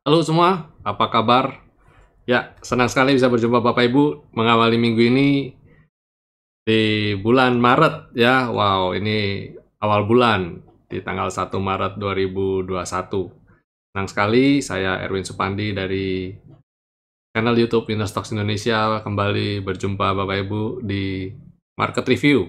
Halo semua, apa kabar? Ya, senang sekali bisa berjumpa Bapak Ibu mengawali minggu ini di bulan Maret ya. Wow, ini awal bulan di tanggal 1 Maret 2021. Senang sekali, saya Erwin Supandi dari channel YouTube Winnerstocks Indonesia kembali berjumpa Bapak Ibu di Market Review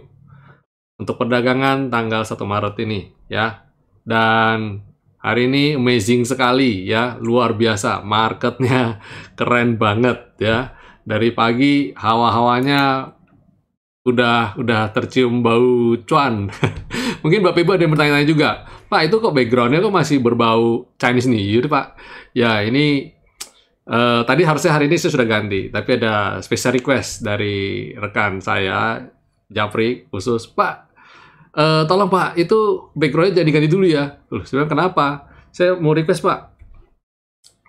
untuk perdagangan tanggal 1 Maret ini ya. Dan hari ini amazing sekali ya, luar biasa, marketnya keren banget ya. Dari pagi hawa-hawanya udah tercium bau cuan. Mungkin Bapak Ibu ada yang bertanya-tanya juga, Pak itu kok backgroundnya kok masih berbau Chinese New Year Pak? Ya ini tadi harusnya hari ini saya sudah ganti, tapi ada special request dari rekan saya, Japri, khusus, Pak, tolong Pak, itu backgroundnya jangan diganti dulu ya. Loh, saya bilang kenapa? Saya mau request Pak.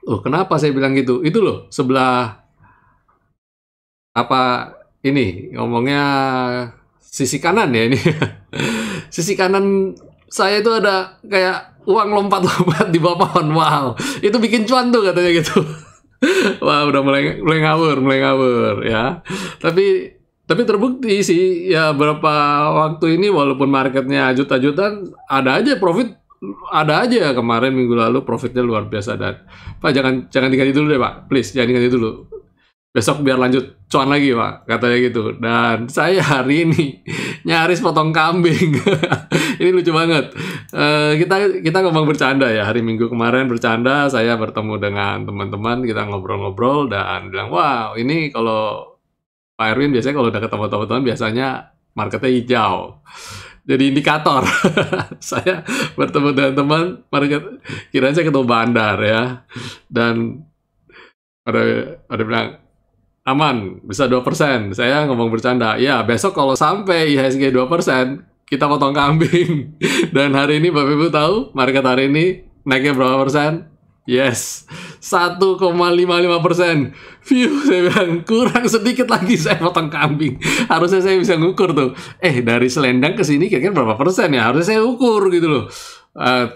Oh, kenapa saya bilang gitu? Itu loh, sebelah apa ini ngomongnya sisi kanan ya ini. Sisi kanan saya itu ada kayak uang lompat-lompat di bawah pohon. Wow, itu bikin cuan tuh katanya gitu. Wah, udah mulai ngawur ya. Tapi terbukti sih ya beberapa waktu ini walaupun marketnya juta-jutaan ada aja profit, ada aja kemarin minggu lalu profitnya luar biasa. Dan Pak jangan diganti dulu deh Pak, please jangan diganti dulu, besok biar lanjut cuan lagi Pak, katanya gitu. Dan saya hari ini nyaris potong kambing. Ini lucu banget. Kita ngomong bercanda ya, hari Minggu kemarin bercanda, saya bertemu dengan teman-teman, kita ngobrol-ngobrol dan bilang, wow ini kalau Pak Erwin biasanya kalau udah ketemu teman-teman biasanya marketnya hijau. Jadi indikator. Saya bertemu dengan teman, market kira saya ketemu bandar ya. Dan ada bilang, aman, bisa 2%. Saya ngomong bercanda, ya besok kalau sampai IHSG 2%, kita potong kambing. Dan hari ini Bapak Ibu tahu, market hari ini naiknya berapa persen? Yes, 1,55%. View, saya bilang, kurang sedikit lagi saya potong kambing. Harusnya saya bisa ngukur tuh. Dari selendang ke sini kira-kira berapa persen ya? Harusnya saya ukur gitu loh.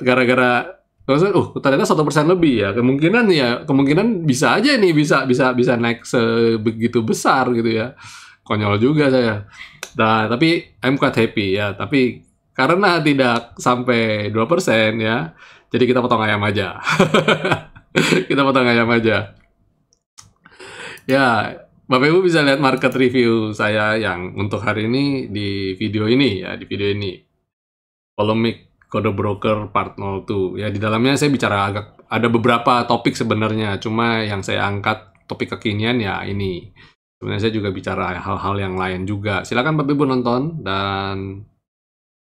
Gara-gara ternyata 1% lebih ya. Kemungkinan bisa aja nih bisa naik sebegitu besar gitu ya. Konyol juga saya. Nah, tapi I'm quite happy ya. Tapi karena tidak sampai 2% ya, jadi kita potong ayam aja. Kita potong ayam aja. Ya, Bapak Ibu bisa lihat market review saya yang untuk hari ini di video ini ya, di video ini. Polemik kode broker part 02. Ya, di dalamnya saya bicara ada beberapa topik sebenarnya, cuma yang saya angkat topik kekinian ya ini. Sebenarnya saya juga bicara hal-hal yang lain juga. Silakan Bapak Ibu nonton, dan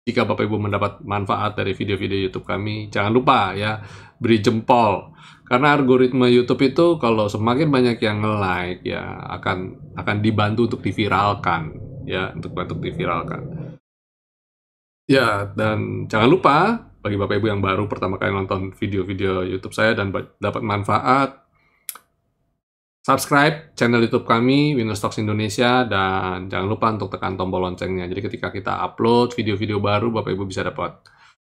jika Bapak Ibu mendapat manfaat dari video-video YouTube kami, jangan lupa ya beri jempol. Karena algoritma YouTube itu kalau semakin banyak yang nge-like ya akan dibantu untuk diviralkan ya, untuk diviralkan. Ya, dan jangan lupa bagi Bapak Ibu yang baru pertama kali nonton video-video YouTube saya dan dapat manfaat, subscribe channel YouTube kami, Winnerstocks Indonesia, dan jangan lupa untuk tekan tombol loncengnya. Jadi ketika kita upload video-video baru, Bapak Ibu bisa dapat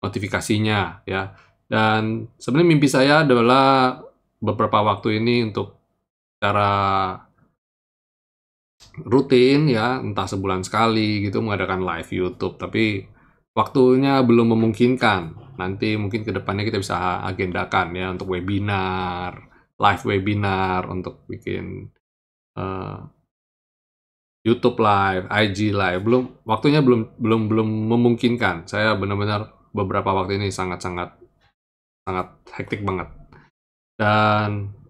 notifikasinya ya. Dan sebenarnya mimpi saya adalah beberapa waktu ini untuk secara rutin ya, entah sebulan sekali gitu mengadakan live YouTube, tapi waktunya belum memungkinkan. Nanti mungkin ke depannya kita bisa agendakan ya untuk webinar, live webinar, untuk bikin YouTube live, IG live. Waktunya belum memungkinkan. Saya benar-benar beberapa waktu ini sangat hektik banget.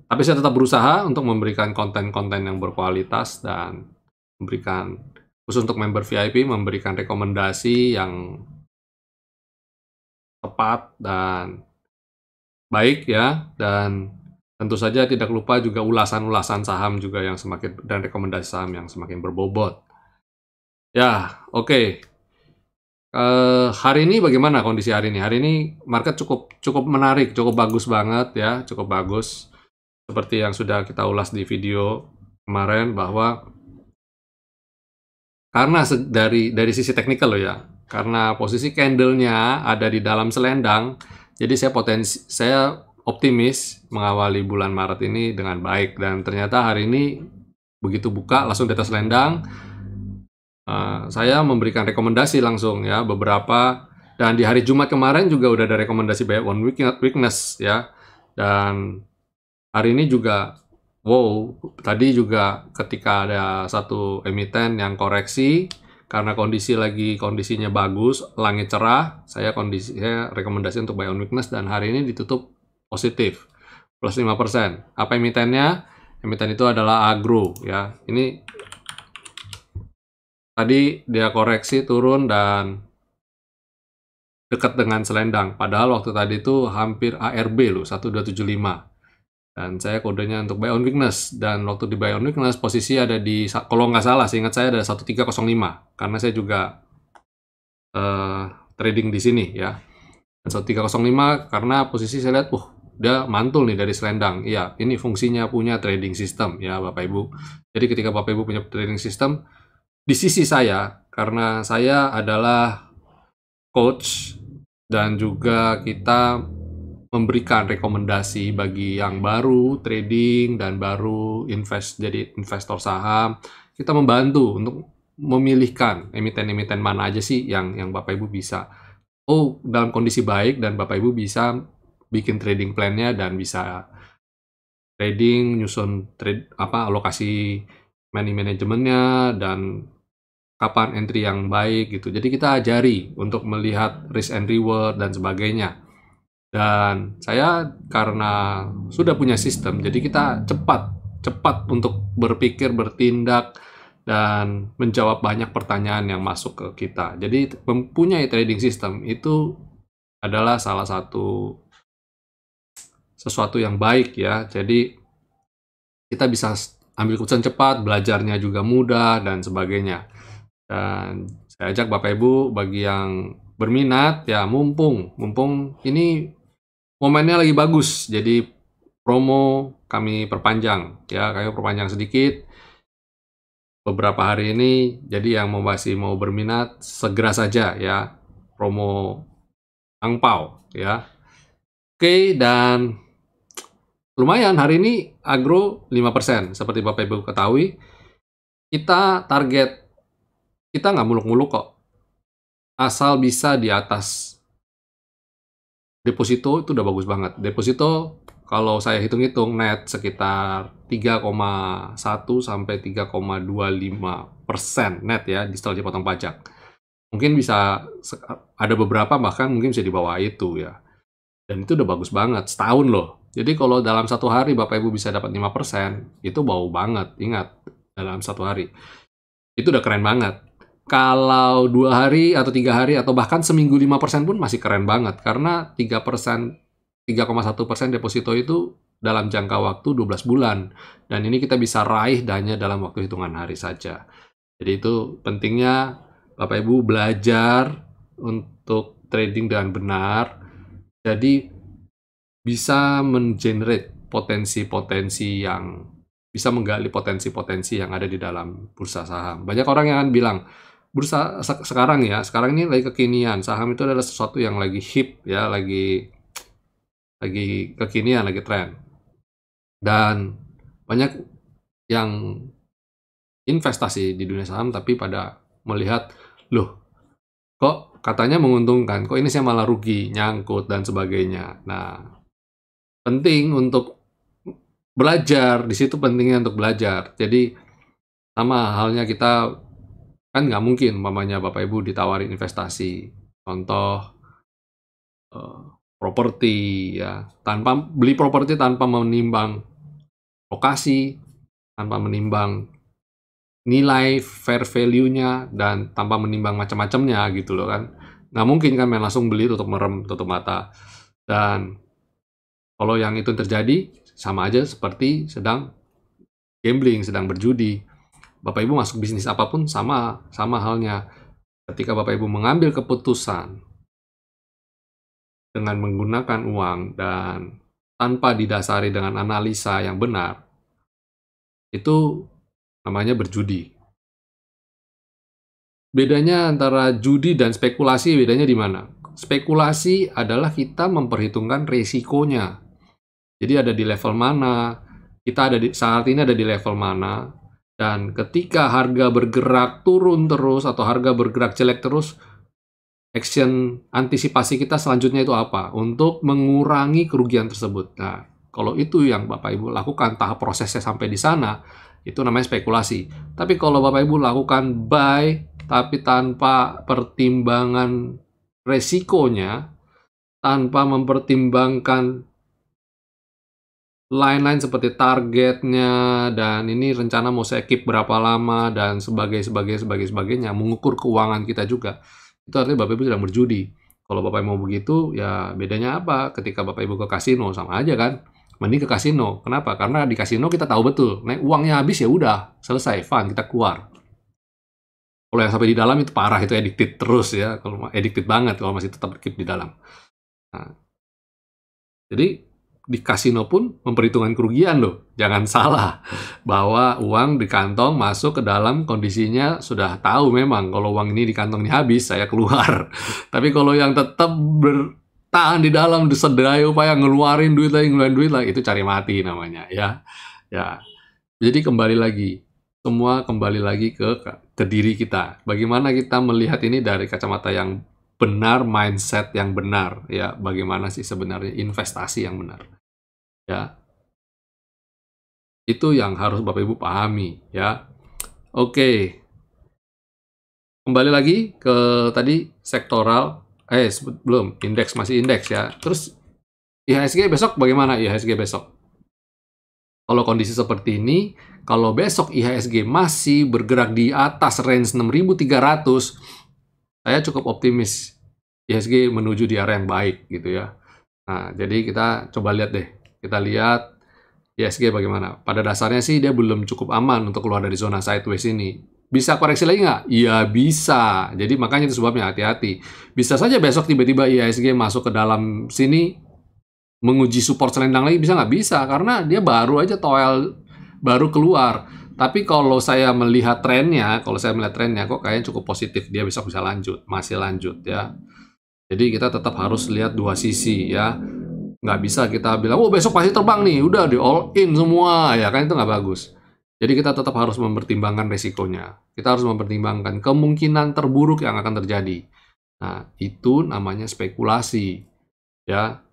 Tapi saya tetap berusaha untuk memberikan konten-konten yang berkualitas dan memberikan, khusus untuk member VIP, memberikan rekomendasi yang tepat dan baik ya. Dan tentu saja tidak lupa juga ulasan-ulasan saham juga yang dan rekomendasi saham yang semakin berbobot. Ya, oke. Hari ini bagaimana kondisi hari ini? Hari ini market cukup menarik, cukup bagus banget ya, cukup bagus. Seperti yang sudah kita ulas di video kemarin, bahwa karena dari sisi teknikal loh ya, karena posisi candle-nya ada di dalam selendang, jadi saya optimis mengawali bulan Maret ini dengan baik, dan ternyata hari ini begitu buka langsung di atas selendang. Saya memberikan rekomendasi langsung ya beberapa, dan di hari Jumat kemarin juga udah ada rekomendasi buy on weakness ya, dan hari ini juga wow, tadi juga ketika ada satu emiten yang koreksi karena kondisinya bagus, langit cerah, saya rekomendasi untuk buy on weakness, dan hari ini ditutup positif plus 5%. Apa emitennya? Emiten itu adalah Agro ya. Ini tadi dia koreksi turun dan dekat dengan selendang. Padahal waktu tadi itu hampir ARB loh, 1275. Dan saya kodenya untuk buy on weakness. Dan waktu di buy on weakness posisi ada di, kalau nggak salah, seingat saya ada 1305. Karena saya juga trading di sini ya. Dan 1305 karena posisi saya lihat, dia mantul nih dari selendang. Iya, ini fungsinya punya trading system ya Bapak Ibu. Jadi ketika Bapak Ibu punya trading system, di sisi saya, karena saya adalah coach dan juga kita memberikan rekomendasi bagi yang baru trading dan baru jadi investor saham, kita membantu untuk memilihkan emiten-emiten mana aja sih yang Bapak Ibu bisa dalam kondisi baik, dan Bapak Ibu bisa bikin trading plan-nya dan bisa trading, nyusun alokasi money management-nya, dan kapan entry yang baik gitu. Jadi kita ajari untuk melihat risk and reward dan sebagainya. Dan saya karena sudah punya sistem, jadi kita cepat untuk berpikir, bertindak, dan menjawab banyak pertanyaan yang masuk ke kita. Jadi mempunyai trading system itu adalah salah satu sesuatu yang baik ya. Jadi kita bisa ambil keputusan cepat, belajarnya juga mudah, dan sebagainya. Dan saya ajak Bapak Ibu bagi yang berminat ya, mumpung ini momennya lagi bagus, jadi promo kami perpanjang ya, kami perpanjang sedikit beberapa hari ini. Jadi yang masih mau berminat segera saja ya, promo angpau ya. Oke, dan lumayan hari ini Agro 5%. Seperti Bapak Ibu ketahui, kita target, kita nggak muluk-muluk kok. Asal bisa di atas deposito itu udah bagus banget. Deposito kalau saya hitung-hitung net sekitar 3,1 sampai 3,25% net ya setelah dipotong pajak. Mungkin bisa ada beberapa bahkan mungkin bisa di bawah itu ya. Dan itu udah bagus banget setahun loh. Jadi kalau dalam satu hari Bapak Ibu bisa dapat 5%, itu bau banget. Ingat, dalam satu hari. Itu udah keren banget. Kalau 2 hari atau 3 hari atau bahkan seminggu 5% pun masih keren banget. Karena 3%, 3,1% deposito itu dalam jangka waktu 12 bulan. Dan ini kita bisa raih hanya dalam waktu hitungan hari saja. Jadi itu pentingnya Bapak Ibu belajar untuk trading dengan benar. Jadi bisa mengenerate potensi-potensi yang bisa menggali potensi-potensi yang ada di dalam bursa saham. Banyak orang yang akan bilang, bursa sekarang ini lagi kekinian. Saham itu adalah sesuatu yang lagi hip ya, lagi kekinian, lagi tren. Dan banyak yang investasi di dunia saham tapi pada melihat, loh, kok katanya menguntungkan, kok ini saya malah rugi, nyangkut, dan sebagainya. Nah, penting untuk belajar, di situ pentingnya untuk belajar. Jadi, sama halnya kita, kan nggak mungkin mamanya Bapak Ibu ditawarin investasi. Contoh, properti, ya. Beli properti tanpa menimbang lokasi, tanpa menimbang nilai fair value-nya, dan tanpa menimbang macam-macamnya gitu loh kan. Nggak mungkin kan main langsung beli tutup merem, tutup mata. Dan kalau yang itu terjadi, sama aja seperti sedang gambling, sedang berjudi. Bapak Ibu masuk bisnis apapun sama halnya. Ketika Bapak Ibu mengambil keputusan dengan menggunakan uang dan tanpa didasari dengan analisa yang benar, itu namanya berjudi. Bedanya antara judi dan spekulasi, bedanya di mana? Spekulasi adalah kita memperhitungkan resikonya. Jadi ada di level mana, kita saat ini ada di level mana, dan ketika harga bergerak turun terus atau harga bergerak jelek terus, action antisipasi kita selanjutnya itu apa? Untuk mengurangi kerugian tersebut. Nah, kalau itu yang Bapak Ibu lakukan, tahap prosesnya sampai di sana, itu namanya spekulasi. Tapi kalau Bapak Ibu lakukan buy, tapi tanpa pertimbangan resikonya, tanpa mempertimbangkan lain-lain seperti targetnya, dan ini rencana mau saya keep berapa lama, dan sebagainya, mengukur keuangan kita juga. Itu artinya Bapak Ibu sedang berjudi. Kalau Bapak Ibu mau begitu, ya bedanya apa? Ketika Bapak Ibu ke kasino, sama aja kan? Mending ke kasino. Kenapa? Karena di kasino kita tahu betul, uangnya habis ya udah, selesai, fun, kita keluar. Kalau yang sampai di dalam itu parah, itu addicted terus ya. Kalau addicted banget kalau masih tetap keep di dalam. Nah, jadi di kasino pun memperhitungkan kerugian loh. Jangan salah bahwa uang di kantong masuk ke dalam kondisinya sudah tahu memang kalau uang ini di kantong ini habis, saya keluar. Tapi kalau yang tetap bertahan di dalam, disedai upaya ngeluarin duit lagi, itu cari mati namanya ya. Ya. Jadi kembali lagi, semua kembali lagi ke diri kita. Bagaimana kita melihat ini dari kacamata yang benar, mindset yang benar, ya, bagaimana sih sebenarnya investasi yang benar, ya, itu yang harus Bapak Ibu pahami, ya. Oke, kembali lagi ke tadi sektoral, belum, indeks, masih indeks ya. Terus IHSG besok bagaimana IHSG besok? Kalau kondisi seperti ini, kalau besok IHSG masih bergerak di atas range 6.300, saya cukup optimis IHSG menuju di arah yang baik gitu ya. Nah, jadi kita coba lihat deh. Kita lihat IHSG bagaimana. Pada dasarnya sih dia belum cukup aman untuk keluar dari zona sideways ini. Bisa koreksi lagi nggak? Iya bisa. Jadi makanya itu sebabnya hati-hati. Bisa saja besok tiba-tiba IHSG masuk ke dalam sini, menguji support selendang lagi, bisa nggak? Bisa, karena dia baru aja baru keluar. Tapi kalau saya melihat trennya, kok kayaknya cukup positif. Dia besok bisa lanjut, masih lanjut ya. Jadi kita tetap harus lihat dua sisi ya. Nggak bisa kita bilang, oh besok pasti terbang nih, udah di all in semua, ya kan, itu nggak bagus. Jadi kita tetap harus mempertimbangkan resikonya. Kita harus mempertimbangkan kemungkinan terburuk yang akan terjadi. Nah, itu namanya spekulasi. Ya.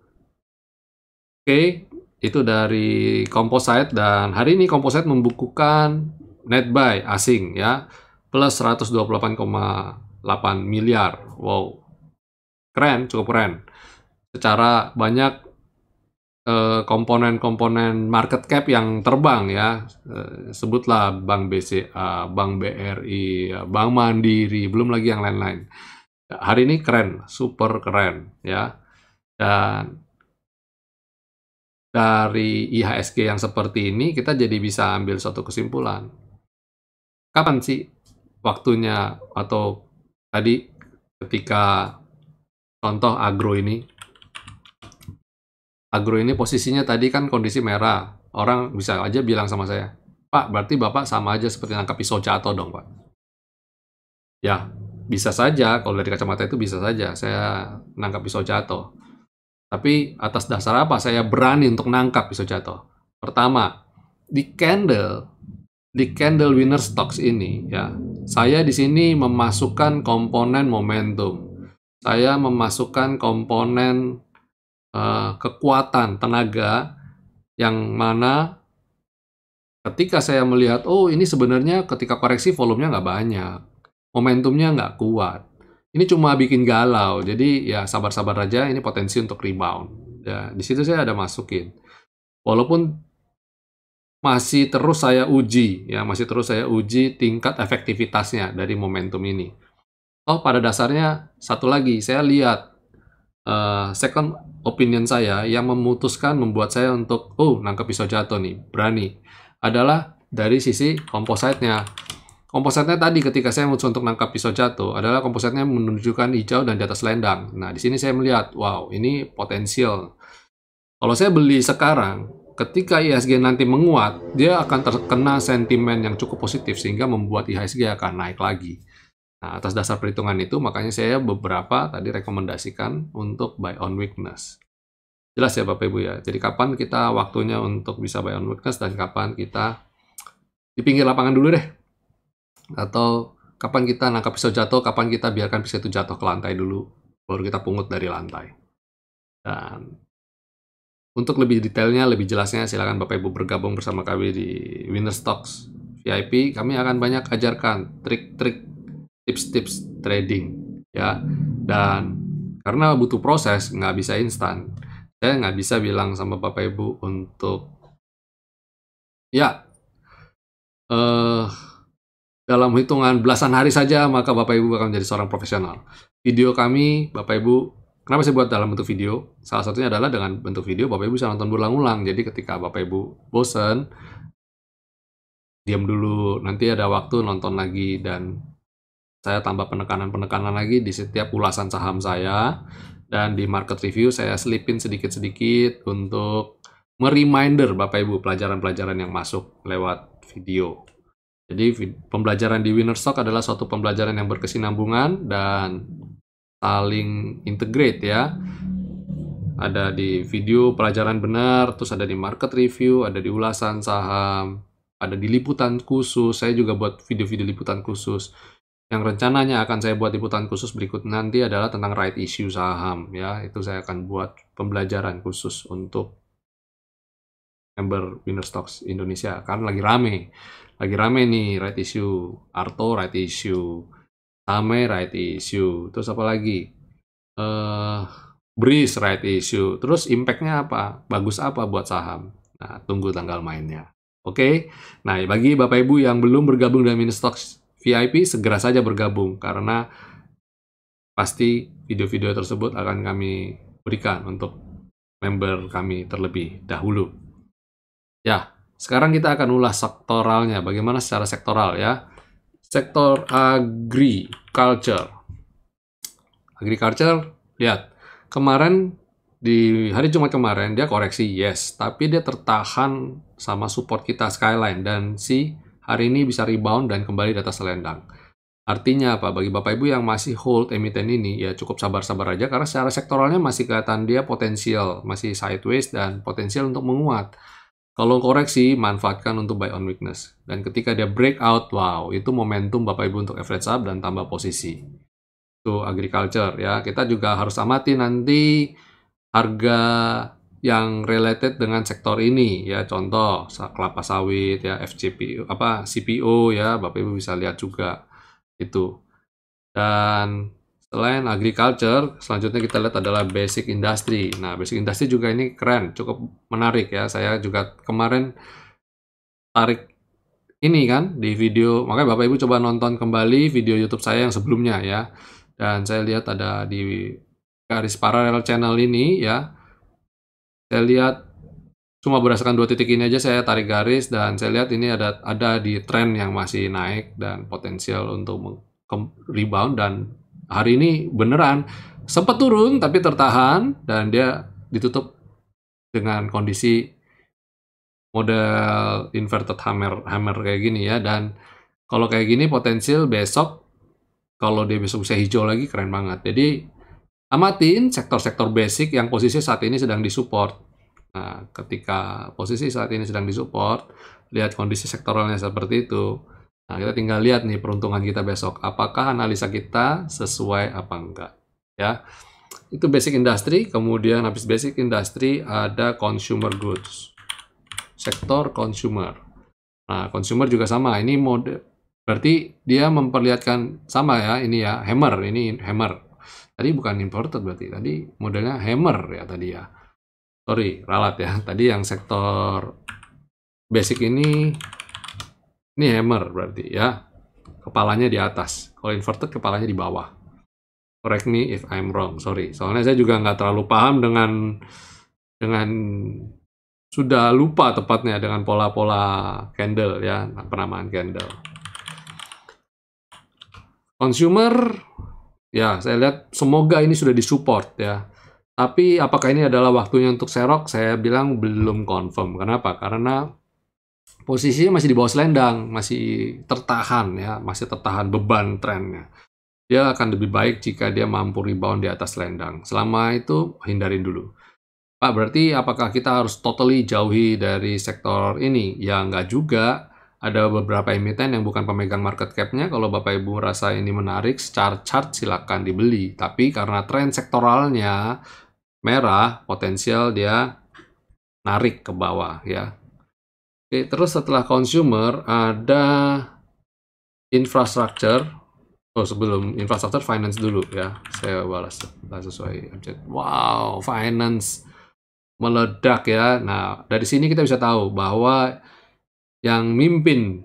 Oke, itu dari Composite, dan hari ini Composite membukukan net buy asing ya, plus 128,8 miliar. Wow. Keren, cukup keren. Secara banyak komponen-komponen market cap yang terbang ya, sebutlah Bank BCA, Bank BRI, Bank Mandiri, belum lagi yang lain-lain. Hari ini keren, super keren ya. Dan dari IHSG yang seperti ini, kita jadi bisa ambil suatu kesimpulan. Kapan sih waktunya, atau tadi ketika contoh agro ini posisinya tadi kan kondisi merah. Orang bisa aja bilang sama saya, Pak, berarti Bapak sama aja seperti nangkap pisau jatuh dong, Pak. Ya, bisa saja, kalau dari kacamata itu bisa saja saya nangkap pisau jatuh. Tapi atas dasar apa saya berani untuk nangkap pisau jatuh? Pertama, di candle winner stocks ini ya, saya di sini memasukkan komponen momentum. Saya memasukkan komponen kekuatan tenaga, yang mana ketika saya melihat, oh ini sebenarnya ketika koreksi volumenya nggak banyak, momentumnya nggak kuat, ini cuma bikin galau, jadi ya sabar-sabar aja, ini potensi untuk rebound. Ya, di situ saya ada masukin. Walaupun masih terus saya uji tingkat efektivitasnya dari momentum ini. Oh, pada dasarnya satu lagi, saya lihat second opinion saya yang memutuskan membuat saya untuk nangkep pisau jatuh nih, berani, adalah dari sisi kompositnya. Kompositnya tadi ketika saya memutuskan untuk nangkap pisau jatuh adalah kompositnya menunjukkan hijau dan di atas selendang. Nah, di sini saya melihat, wow, ini potensial. Kalau saya beli sekarang, ketika IHSG nanti menguat, dia akan terkena sentimen yang cukup positif sehingga membuat IHSG akan naik lagi. Nah, atas dasar perhitungan itu, makanya saya beberapa tadi rekomendasikan untuk buy on weakness. Jelas ya Bapak Ibu ya. Jadi kapan kita waktunya untuk bisa buy on weakness dan kapan kita di pinggir lapangan dulu deh. Atau kapan kita nangkap pisau jatuh, kapan kita biarkan pisau itu jatuh ke lantai dulu, baru kita pungut dari lantai. Dan untuk lebih detailnya, lebih jelasnya, silakan Bapak Ibu bergabung bersama kami di Winner Stocks VIP. Kami akan banyak ajarkan trik-trik, tips-tips trading, ya. Dan karena butuh proses, nggak bisa instan. Saya nggak bisa bilang sama Bapak Ibu untuk, ya, dalam hitungan belasan hari saja, maka Bapak Ibu akan menjadi seorang profesional. Video kami, Bapak Ibu, kenapa saya buat dalam bentuk video? Salah satunya adalah dengan bentuk video, Bapak Ibu bisa nonton berulang-ulang. Jadi ketika Bapak Ibu bosen, diam dulu, nanti ada waktu nonton lagi, dan saya tambah penekanan-penekanan lagi di setiap ulasan saham saya, dan di market review saya selipin sedikit-sedikit untuk mereminder Bapak Ibu pelajaran-pelajaran yang masuk lewat video. Jadi pembelajaran di Winner Stock adalah suatu pembelajaran yang berkesinambungan dan saling integrate ya. Ada di video pelajaran benar, terus ada di market review, ada di ulasan saham, ada di liputan khusus. Saya juga buat video-video liputan khusus. Yang rencananya akan saya buat liputan khusus berikut nanti adalah tentang right issue saham ya. Itu saya akan buat pembelajaran khusus untuk member Winner Stocks Indonesia, kan lagi rame nih right issue, Arto right issue, Same right issue, terus apa lagi, Breeze right issue, terus impact-nya apa, bagus apa buat saham. Nah, tunggu tanggal mainnya. Oke. Nah, bagi Bapak Ibu yang belum bergabung dengan Winner Stocks VIP, segera saja bergabung karena pasti video-video tersebut akan kami berikan untuk member kami terlebih dahulu. Ya, sekarang kita akan ulas sektoralnya. Bagaimana secara sektoral ya? Sektor agriculture. Agriculture, lihat. Kemarin, di hari Jumat kemarin, dia koreksi, yes. Tapi dia tertahan sama support kita Skyline. Dan si hari ini bisa rebound dan kembali di atas selendang. Artinya apa? Bagi Bapak Ibu yang masih hold emiten ini, ya cukup sabar-sabar aja. Karena secara sektoralnya masih kelihatan dia potensial. Masih sideways dan potensial untuk menguat. Kalau koreksi, manfaatkan untuk buy on weakness. Dan ketika dia breakout, wow, itu momentum Bapak Ibu untuk average up dan tambah posisi. Itu agriculture ya. Kita juga harus amati nanti harga yang related dengan sektor ini ya. Contoh kelapa sawit ya, FCPO apa CPO ya, Bapak Ibu bisa lihat juga itu. Dan selain agriculture, selanjutnya kita lihat adalah basic industry. Nah, basic industry juga ini keren, cukup menarik ya. Saya juga kemarin tarik ini kan di video, makanya Bapak Ibu coba nonton kembali video YouTube saya yang sebelumnya ya. Dan saya lihat ada di garis paralel channel ini ya. Saya lihat cuma berdasarkan 2 titik ini aja saya tarik garis dan saya lihat ini ada di tren yang masih naik dan potensial untuk rebound, dan hari ini beneran sempat turun tapi tertahan dan dia ditutup dengan kondisi model inverted hammer kayak gini ya. Dan kalau kayak gini potensial besok, kalau dia besok bisa hijau lagi, keren banget. Jadi amatin sektor-sektor basic yang posisi saat ini sedang disupport. Nah, ketika posisi saat ini sedang disupport, lihat kondisi sektoralnya seperti itu. Nah, kita tinggal lihat nih peruntungan kita besok. Apakah analisa kita sesuai apa enggak? Ya, itu basic industry. Kemudian habis basic industry ada consumer goods. Sektor consumer. Nah, consumer juga sama. Ini mode, berarti dia memperlihatkan sama ya. Ini ya, hammer. Ini hammer. Tadi bukan inverted berarti. Tadi modelnya hammer ya tadi ya. Sorry, ralat ya. Tadi yang sektor basic ini hammer berarti ya. Kepalanya di atas. Kalau inverted kepalanya di bawah. Correct me if I'm wrong. Sorry. Soalnya saya juga nggak terlalu paham dengan sudah lupa tepatnya dengan pola-pola candle ya, penamaan candle. Consumer, ya saya lihat semoga ini sudah disupport ya. Tapi apakah ini adalah waktunya untuk serok? Saya bilang belum confirm. Kenapa? Karena posisinya masih di bawah selendang, masih tertahan ya, masih tertahan beban trennya. Dia akan lebih baik jika dia mampu rebound di atas selendang. Selama itu hindarin dulu. Pak, berarti apakah kita harus totally jauhi dari sektor ini? Ya, nggak juga. Ada beberapa emiten yang bukan pemegang market cap-nya. Kalau Bapak Ibu merasa ini menarik, secara chart silakan dibeli. Tapi karena tren sektoralnya merah, potensial dia narik ke bawah ya. Oke, terus setelah consumer ada infrastructure. Oh, sebelum infrastructure, finance dulu ya. Saya balas sesuai objek. Wow, finance meledak ya. Nah, dari sini kita bisa tahu bahwa yang mimpin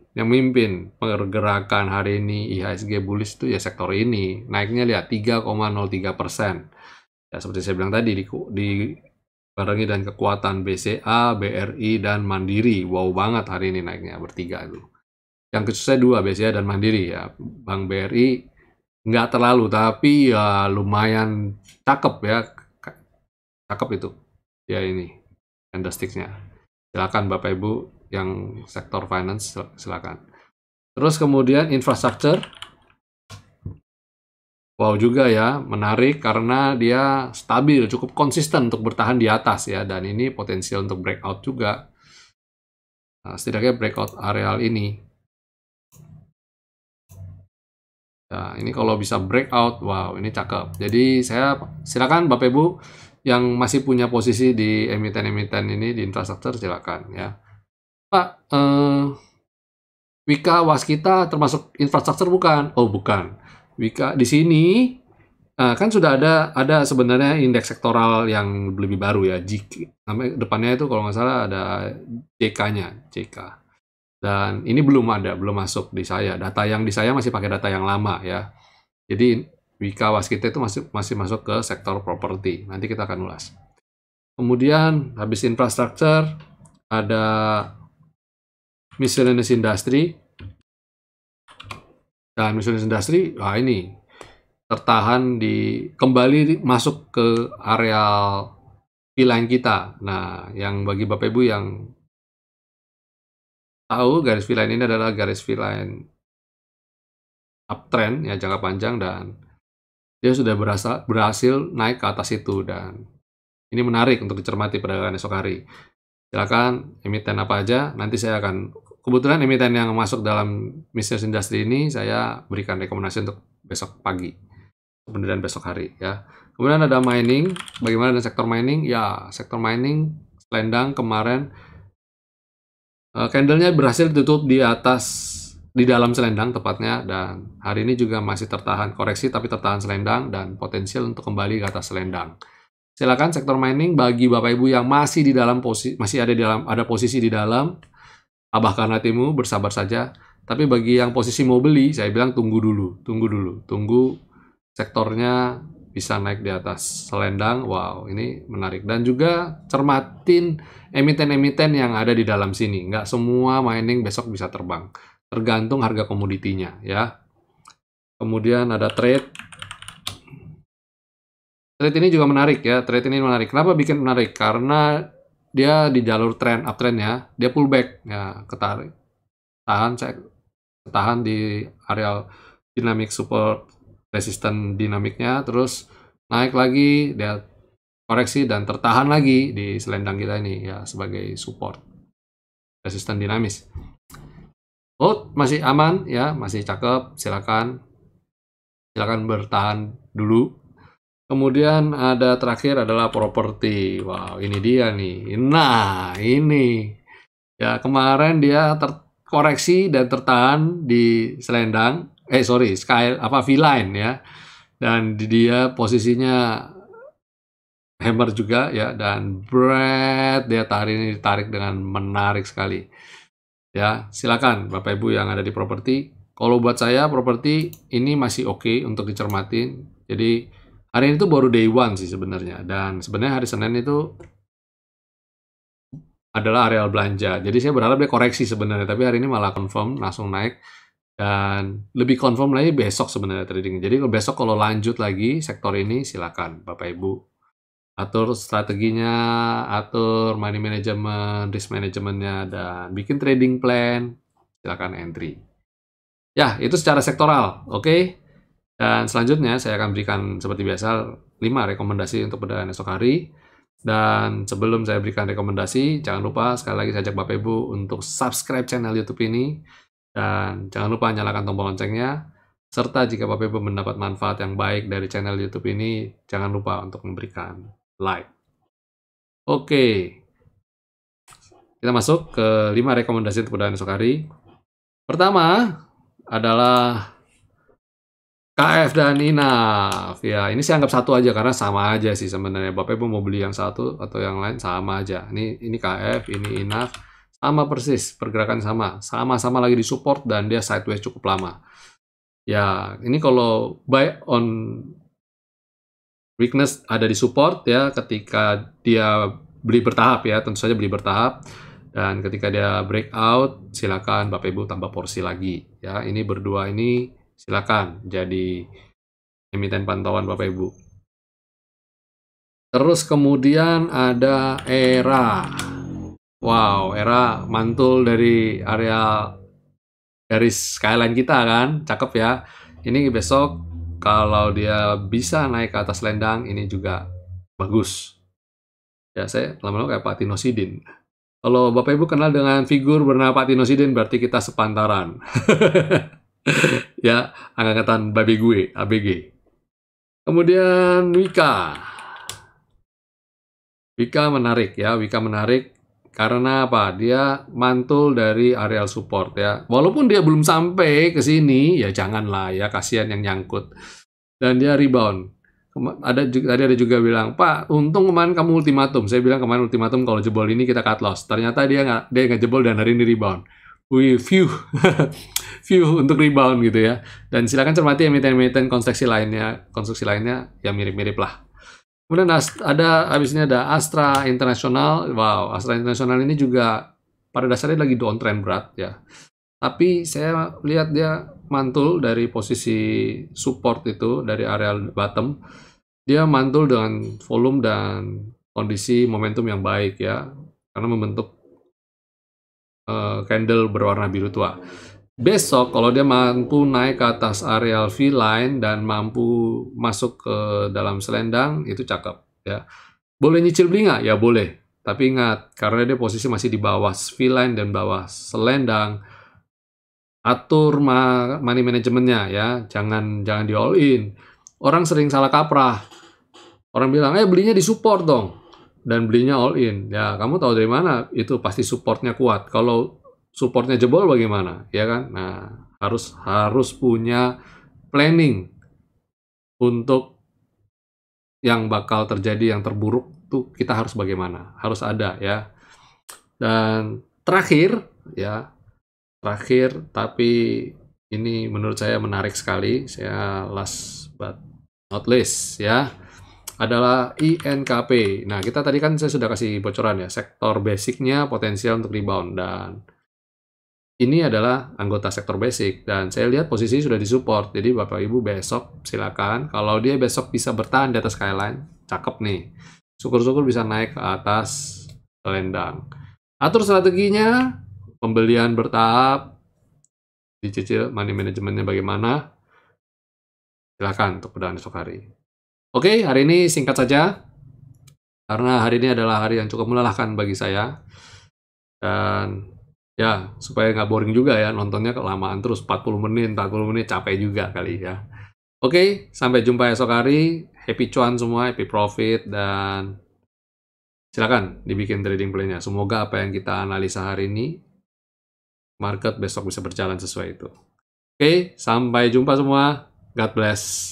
pergerakan hari ini IHSG bullish itu ya sektor ini. Naiknya lihat 3,03%. Ya, seperti saya bilang tadi, dibarengi dan kekuatan BCA, BRI, dan Mandiri. Wow banget hari ini naiknya bertiga itu. Yang khususnya dua, BCA dan Mandiri ya. Bank BRI nggak terlalu, tapi ya lumayan cakep ya. Cakep itu. Ya ini, candlestick-nya. Silakan Bapak Ibu yang sektor finance, silakan. Terus kemudian infrastructure. Wow juga ya, menarik karena dia stabil, cukup konsisten untuk bertahan di atas ya. Dan ini potensial untuk breakout juga. Nah, setidaknya breakout areal ini. Nah, ini kalau bisa breakout, wow ini cakep. Jadi saya silakan Bapak Ibu yang masih punya posisi di emiten-emiten ini di infrastruktur silakan ya. Pak, Wika Waskita termasuk infrastruktur bukan? Oh bukan. Wika di sini kan sudah ada sebenarnya indeks sektoral yang lebih baru ya. Namanya depannya itu kalau nggak salah ada JK-nya, JK. Dan ini belum masuk di saya. Data yang di saya masih pakai data yang lama ya. Jadi Wika Waskita itu masih masuk ke sektor properti. Nanti kita akan ulas. Kemudian habis infrastruktur ada miscellaneous industry. Dan miscellaneous industry, wah ini tertahan kembali masuk ke areal V-line kita. Nah, yang bagi Bapak Ibu yang tahu garis V-line ini adalah garis V-line uptrend ya jangka panjang dan dia sudah berhasil naik ke atas itu dan ini menarik untuk dicermati perdagangan esok hari. Silakan emiten apa aja, nanti saya akan kebetulan emiten yang masuk dalam miscellaneous industry ini saya berikan rekomendasi untuk besok pagi. Kemudian besok hari ya. Kemudian ada mining. Bagaimana dengan sektor mining? Ya, sektor mining selendang kemarin candlenya berhasil ditutup di dalam selendang tepatnya dan hari ini juga masih tertahan koreksi tapi tertahan selendang dan potensial untuk kembali ke atas selendang. Silakan sektor mining bagi Bapak Ibu yang masih di dalam ada posisi di dalam abahkan hatimu, bersabar saja. Tapi bagi yang posisi mau beli, saya bilang tunggu dulu. Tunggu sektornya bisa naik di atas selendang. Wow, ini menarik. Dan juga cermatin emiten-emiten yang ada di dalam sini. Nggak semua mining besok bisa terbang. Tergantung harga komoditinya ya. Kemudian ada trade. Trade ini juga menarik ya. Trade ini menarik. Kenapa bikin menarik? Karena dia di jalur uptrend ya. Dia pullback ya, ketarik. Tahan di areal dynamic support resisten dinamiknya, terus naik lagi, dia koreksi dan tertahan lagi di selendang kita ini ya sebagai support resisten dinamis. Oh, masih aman ya, masih cakep, silakan bertahan dulu. Kemudian ada terakhir adalah properti. Wow, ini dia nih. Nah, ini ya kemarin dia terkoreksi dan tertahan di selendang. V-line ya. Dan dia posisinya hammer juga ya dan dia hari ini ditarik dengan menarik sekali. Ya, silakan Bapak Ibu yang ada di properti. Kalau buat saya properti ini masih oke untuk dicermatin. Jadi hari ini tuh baru day one sih sebenarnya dan sebenarnya hari Senin itu adalah areal belanja. Jadi saya berharap dia koreksi sebenarnya, tapi hari ini malah confirm langsung naik. Dan lebih confirm lagi besok sebenarnya trading. Jadi besok kalau lanjut lagi sektor ini silakan Bapak Ibu atur strateginya, atur money management, risk manajemennya dan bikin trading plan. Silakan entry. Ya, itu secara sektoral, oke? Dan selanjutnya saya akan berikan seperti biasa 5 rekomendasi untuk perdagangan esok hari. Dan sebelum saya berikan rekomendasi, jangan lupa sekali lagi saya ajak Bapak Ibu untuk subscribe channel YouTube ini. Dan jangan lupa nyalakan tombol loncengnya. Serta jika Bapak Ibu mendapat manfaat yang baik dari channel YouTube ini, jangan lupa untuk memberikan like. Oke, kita masuk ke 5 rekomendasi untuk kebudayaan esok hari. Pertama adalah KF dan Inaf. Ya, ini saya anggap satu aja karena sama aja sih sebenarnya. Bapak Ibu mau beli yang satu atau yang lain sama aja. Ini KF, ini Inaf, sama persis, pergerakan sama lagi disupport dan dia sideways cukup lama. Ya, ini kalau buy on weakness ada di support ya, ketika dia beli bertahap ya, tentu saja beli bertahap. Dan ketika dia breakout, silakan Bapak Ibu tambah porsi lagi ya. Ini berdua ini silakan jadi emiten pantauan Bapak Ibu. Terus kemudian ada ERA. Wow, ERA mantul dari area garis skyline kita kan, cakep ya. Ini besok kalau dia bisa naik ke atas selendang, ini juga bagus. Ya, saya lama-lama kayak Pak Tino Sidin. Kalau Bapak Ibu kenal dengan figur bernama Pak Tino Sidin, berarti kita sepantaran. Ya, angkatan babi gue, ABG. Kemudian Wika. Wika menarik ya, Wika menarik karena apa? Dia mantul dari areal support ya. Walaupun dia belum sampai ke sini, ya janganlah ya, kasihan yang nyangkut. Dan dia rebound. Tadi ada juga bilang, Pak, untung kemarin kamu ultimatum. Saya bilang kemarin ultimatum kalau jebol ini kita cut loss. Ternyata dia nggak jebol dan hari ini rebound. Wih, view untuk rebound gitu ya. Dan silakan cermati emiten-emiten konstruksi lainnya ya mirip-mirip lah. Kemudian habis ini ada Astra International. Wow, Astra International ini juga pada dasarnya lagi downtrend berat ya. Tapi saya lihat dia mantul dari posisi support itu dari area bottom. Dia mantul dengan volume dan kondisi momentum yang baik ya, karena membentuk candle berwarna biru tua. Besok kalau dia mampu naik ke atas areal V-line dan mampu masuk ke dalam selendang, itu cakep ya. Boleh nyicil beli nggak? Ya boleh. Tapi ingat, karena dia posisi masih di bawah V-line dan bawah selendang, atur money manajemennya ya, jangan di all in. Orang sering salah kaprah. Orang bilang, belinya di support dong. Dan belinya all in. Ya, kamu tahu dari mana itu pasti supportnya kuat. Kalau supportnya jebol bagaimana? Ya kan? Nah, harus punya planning untuk yang bakal terjadi yang terburuk tuh kita harus bagaimana? Harus ada ya. Dan terakhir tapi ini menurut saya menarik sekali. Saya last but not least ya, adalah INKP. Nah, kita tadi kan saya sudah kasih bocoran ya, sektor basicnya potensial untuk rebound, dan ini adalah anggota sektor basic, dan saya lihat posisi sudah disupport. Jadi Bapak Ibu besok silakan, kalau dia besok bisa bertahan di atas skyline, cakep nih. Syukur-syukur bisa naik ke atas selendang. Atur strateginya, pembelian bertahap, dicicil money manajemennya bagaimana, silakan untuk perdagangan esok hari. Oke, hari ini singkat saja, karena hari ini adalah hari yang cukup melelahkan bagi saya. Dan ya, supaya nggak boring juga ya, nontonnya kelamaan terus 40 menit, capek juga kali ya. Oke, sampai jumpa esok hari. Happy cuan semua, happy profit, dan silakan dibikin trading plan-nya. Semoga apa yang kita analisa hari ini, market besok bisa berjalan sesuai itu. Oke, sampai jumpa semua. God bless.